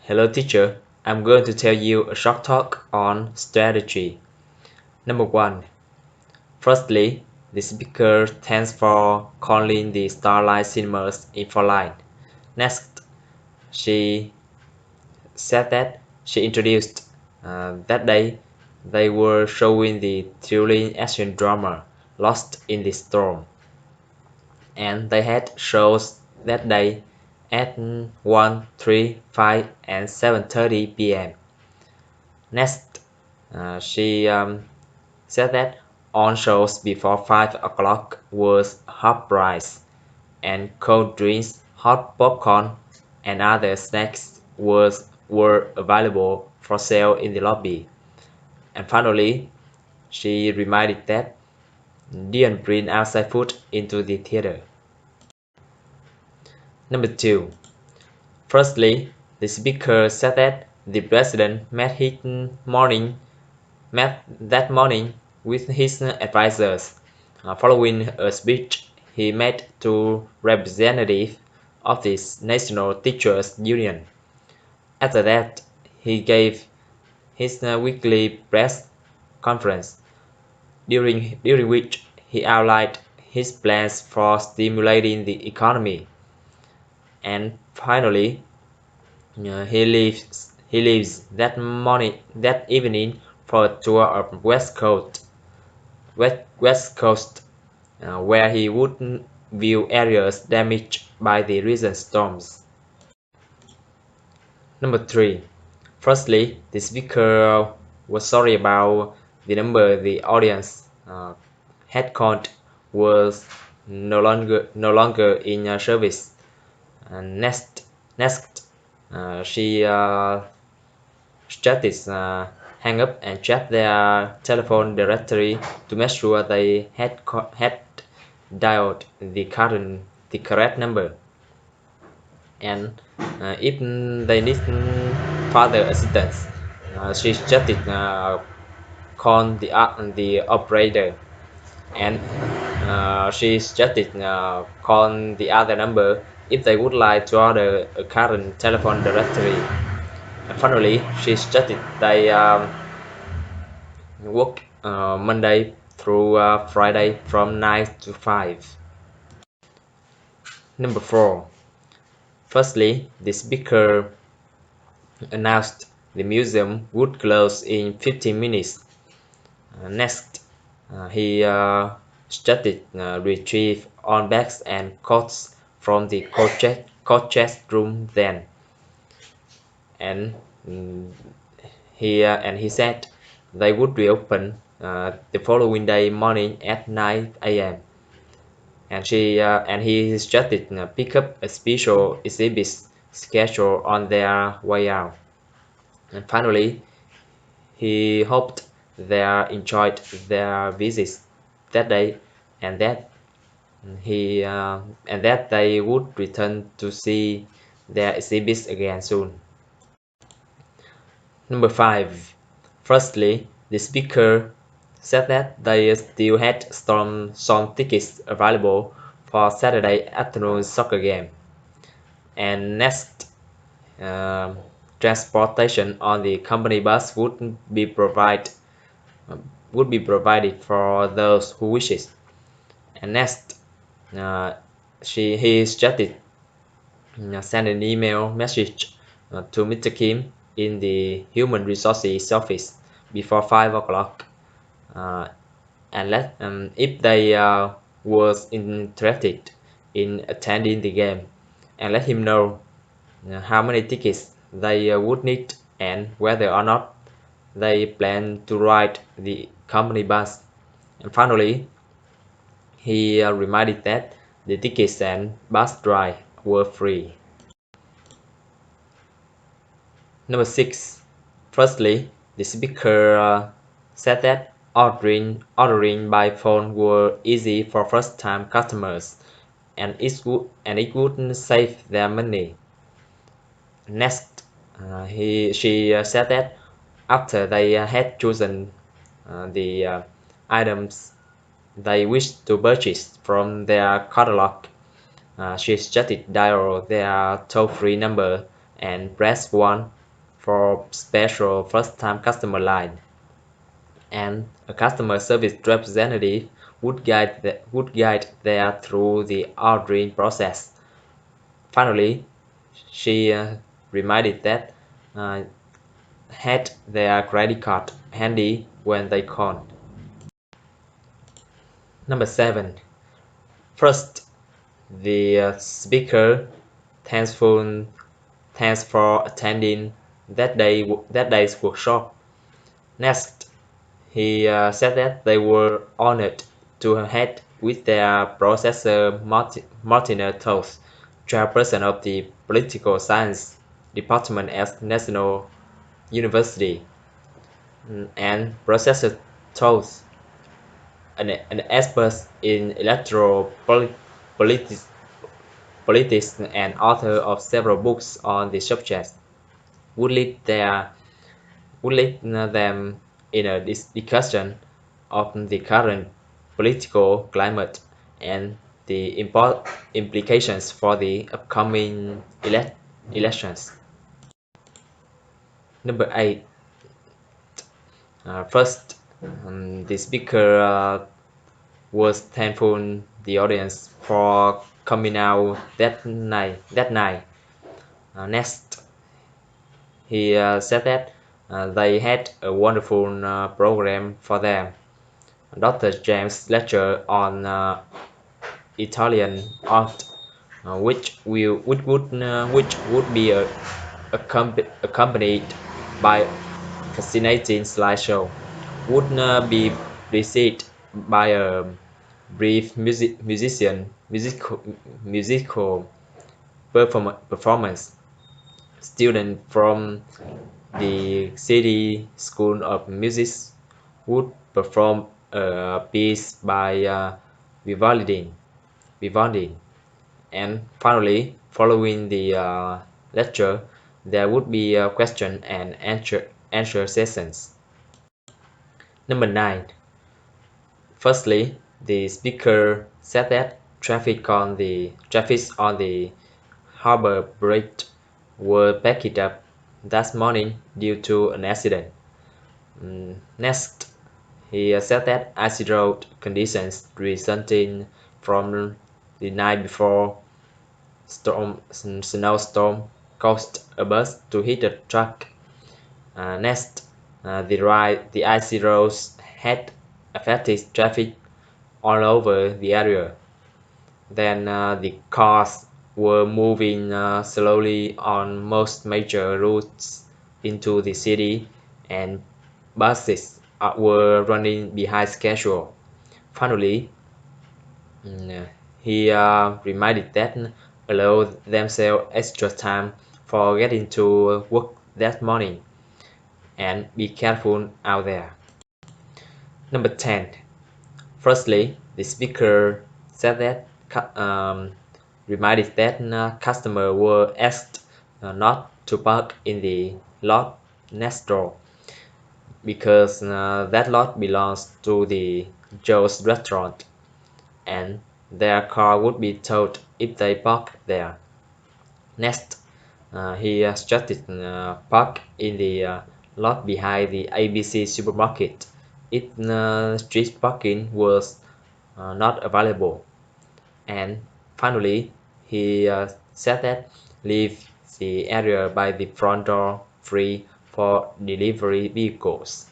Hello teacher, I'm going to tell you a short talk on strategy. Number 1. Firstly, the speaker thanks for calling the Starlight Cinemas info line. Next, she said that she introduced that day they were showing the thrilling action drama Lost in the Storm, and they had shows that day at 1, 3, 5 and 7:30 p.m. Next, she said that on shows before 5 o'clock was half price, and cold drinks, hot popcorn, and other snacks were available for sale in the lobby. And finally, she reminded that didn't bring outside food into the theater. Number 2. Firstly, the speaker said that the president met that morning with his advisors, following a speech he made to representatives of the National Teachers Union. After that, he gave his weekly press conference, during which he outlined his plans for stimulating the economy. And finally, he leaves that evening for a tour of West Coast, where he would view areas damaged by the recent storms. Number 3. Firstly, the speaker was sorry about the number the audience had called was no longer in service. And next, she suggested hang up and check their telephone directory to make sure they had dialed the correct number, and if they need further assistance, she suggested call the operator, and she suggested call the other number if they would like to order a current telephone directory. And finally, she suggested they work Monday through Friday from 9 to 5. Number 4. Firstly, the speaker announced the museum would close in 15 minutes. Next, he suggested retrieve all bags and coats from the coat chest room then, and mm, he said they would reopen the following day morning at 9 a.m. And he suggested pick up a special exhibit schedule on their way out. And finally, he hoped they enjoyed their visits that day, and that they would return to see their exhibits again soon. Number 5. Firstly, the speaker said that they still had some tickets available for Saturday afternoon soccer game, and next, um, transportation on the company bus would be provided for those who wishes. And next, uh, he suggested send an email message to Mr. Kim in the Human Resources office before 5 o'clock, uh, and if they was interested in attending the game, and let him know how many tickets they would need and whether or not they plan to ride the company bus. And finally, he reminded that the tickets and bus ride were free. Number 6. Firstly, the speaker said that ordering by phone were easy for first-time customers, and it would save their money. Next, she said that after they had chosen the items they wished to purchase from their catalog, she suggested dial their toll-free number and press 1 for special first-time customer line, and a customer service representative would guide there through the ordering process. Finally, she reminded that uh, had their credit card handy when they called. Number 7. First, the speaker thankful thanks for attending that day's workshop. Next, he said that they were honored to head with their Professor Martina Toth, chairperson of the Political Science Department at National University, and Professor Toth, an expert in electoral politics and author of several books on the subject, would lead their would lead them in a discussion of the current political climate and the implications for the upcoming elections. Number 8. First, the speaker was thankful the audience for coming out that night. Next, he said that they had a wonderful program for them. Dr. James lecture on Italian art, which would be accompanied by a fascinating slideshow, would be preceded by a brief musical performance. Students from the City School of Music would perform a piece by Vivaldi, and finally, following the lecture, there would be a question and answer sessions. Number 9. Firstly, the speaker said that traffic on the harbor bridge were backed up that morning due to an accident. Next, he said that icy road conditions resulting from the night before snowstorm caused a bus to hit a truck. Next, the icy roads had affected traffic all over the area. Then the cars were moving slowly on most major routes into the city, and buses were running behind schedule. Finally, he reminded that allow themselves extra time for getting to work that morning, and be careful out there. Number 10. Firstly, the speaker said that reminded that customers were asked not to park in the lot next door because that lot belongs to the Joe's restaurant, and their car would be towed if they parked there. Next, he suggested park in the lot behind the ABC supermarket if street parking was not available. And finally, he said that leave the area by the front door free for delivery vehicles.